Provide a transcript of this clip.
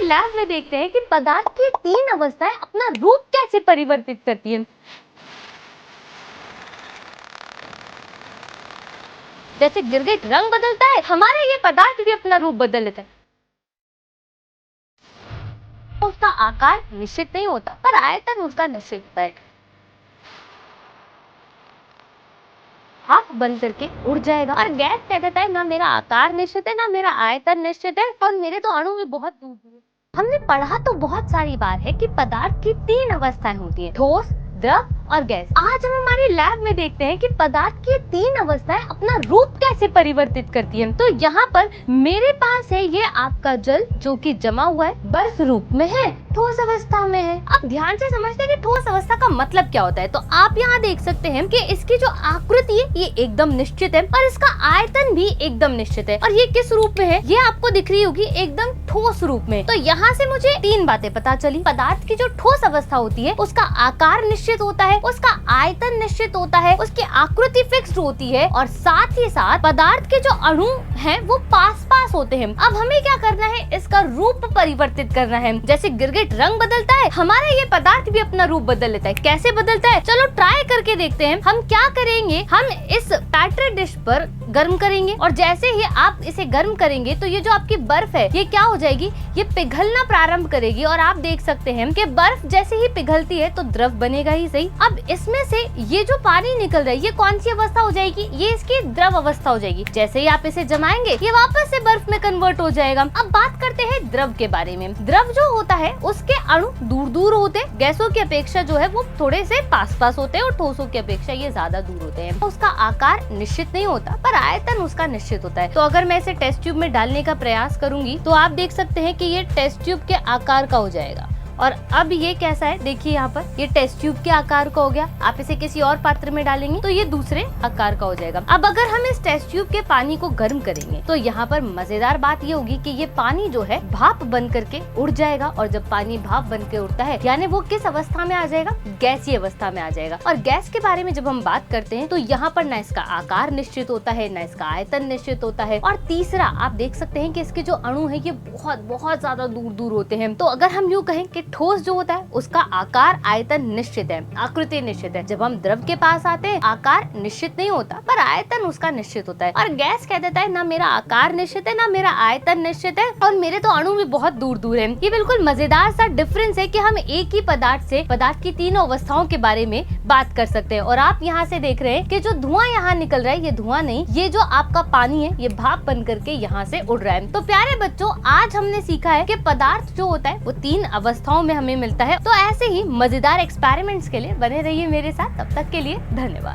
Lab में देखते हैं कि पदार्थ की तीन अवस्थाएं अपना रूप कैसे परिवर्तित करती हैं। जैसे गिरगिट रंग बदलता है, हमारे ये पदार्थ भी अपना रूप बदल लेता है। उसका आकार निश्चित नहीं होता, पर आयतन उसका निश्चित होता है। हाथ बंद करके उड़ जाएगा। और गैस कह देता है ना मेरा आकार निश्चित है, ना मेरा आयतन निश्चित है, और मेरे तो अणु भी बहुत दूर दूर है। हमने पढ़ा तो बहुत सारी बार है कि पदार्थ की तीन अवस्थाएं होती हैं, ठोस, द्रव और गैस। आज हम हमारी लैब में देखते हैं कि पदार्थ की तीन अवस्थाएं अपना रूप कैसे परिवर्तित करती हैं। तो यहाँ पर मेरे पास है ये आपका जल, जो कि जमा हुआ है, बर्फ रूप में है, ठोस अवस्था में है। अब ध्यान से समझते हैं कि ठोस अवस्था का मतलब क्या होता है। तो आप यहाँ देख सकते हैं कि इसकी जो आकृति है ये एकदम निश्चित है और इसका आयतन भी एकदम निश्चित है। और ये किस रूप में है, ये आपको दिख रही होगी एकदम ठोस रूप में। तो यहाँ से मुझे तीन बातें पता चली। पदार्थ की जो ठोस अवस्था होती है उसका आकार निश्चित होता है, उसका आयतन निश्चित होता है, उसकी आकृति फिक्स्ड होती है, और साथ ही साथ पदार्थ के जो अणु हैं वो पास पास होते हैं। अब हमें क्या करना है, इसका रूप परिवर्तित करना है। जैसे गिरगिट रंग बदलता है, हमारा ये पदार्थ भी अपना रूप बदल लेता है। कैसे बदलता है, चलो ट्राई करके देखते हैं। हम क्या करेंगे, हम इस पैट्री डिश पर गर्म करेंगे, और जैसे ही आप इसे गर्म करेंगे तो ये जो आपकी बर्फ है ये क्या हो जाएगी, ये पिघलना प्रारंभ करेगी। और आप देख सकते हैं कि बर्फ जैसे ही पिघलती है तो द्रव बनेगा ही सही। अब इसमें से ये जो पानी निकल रहा है ये कौन सी अवस्था हो जाएगी, ये इसकी द्रव अवस्था हो जाएगी। जैसे ही आप इसे जमाएंगे ये वापस से बर्फ में कन्वर्ट हो जाएगा। अब बात करते हैं द्रव के बारे में। द्रव जो होता है उसके अणु दूर दूर होते हैं, गैसों की अपेक्षा जो है वो थोड़े से पास पास होते हैं, और ठोसों की अपेक्षा ये ज्यादा दूर होते हैं। उसका आकार निश्चित नहीं होता, पर आयतन उसका निश्चित होता है। तो अगर मैं इसे टेस्ट ट्यूब में डालने का प्रयास करूंगी तो आप देख सकते हैं कि ये टेस्ट ट्यूब के आकार का हो जाएगा। और अब ये कैसा है, देखिए यहाँ पर ये टेस्ट ट्यूब के आकार का हो गया। आप इसे किसी और पात्र में डालेंगे तो ये दूसरे आकार का हो जाएगा। अब अगर हम इस टेस्ट ट्यूब के पानी को गर्म करेंगे तो यहाँ पर मजेदार बात ये होगी कि ये पानी जो है भाप बन करके उड़ जाएगा। और जब पानी भाप बन के उड़ता है यानी वो किस अवस्था में आ जाएगा, गैसीय अवस्था में आ जाएगा। और गैस के बारे में जब हम बात करते हैं तो यहाँ पर ना इसका आकार निश्चित होता है, ना इसका आयतन निश्चित होता है। और तीसरा आप देख सकते हैं कि इसके जो अणु है ये बहुत बहुत ज्यादा दूर दूर होते हैं। तो अगर हम यूँ कहें कि ठोस जो होता है उसका आकार आयतन निश्चित है, आकृति निश्चित है। जब हम द्रव के पास आते हैं आकार निश्चित नहीं होता, पर आयतन उसका निश्चित होता है। और गैस कह देता है ना मेरा आकार निश्चित है, ना मेरा आयतन निश्चित है, और मेरे तो अणु भी बहुत दूर दूर है। ये बिल्कुल मजेदार सा डिफरेंस है कि हम एक ही पदार्थ से पदार्थ की तीनों अवस्थाओं के बारे में बात कर सकते हैं। और आप यहाँ से देख रहे हैं कि जो धुआं यहाँ निकल रहा है ये धुआं नहीं, ये जो आपका पानी है ये भाप बन करके यहाँ से उड़ रहा है। तो प्यारे बच्चों, आज हमने सीखा है कि पदार्थ जो होता है वो तीन अवस्थाओं में हमें मिलता है। तो ऐसे ही मजेदार एक्सपेरिमेंट्स के लिए बने रहिए मेरे साथ। तब तक के लिए धन्यवाद।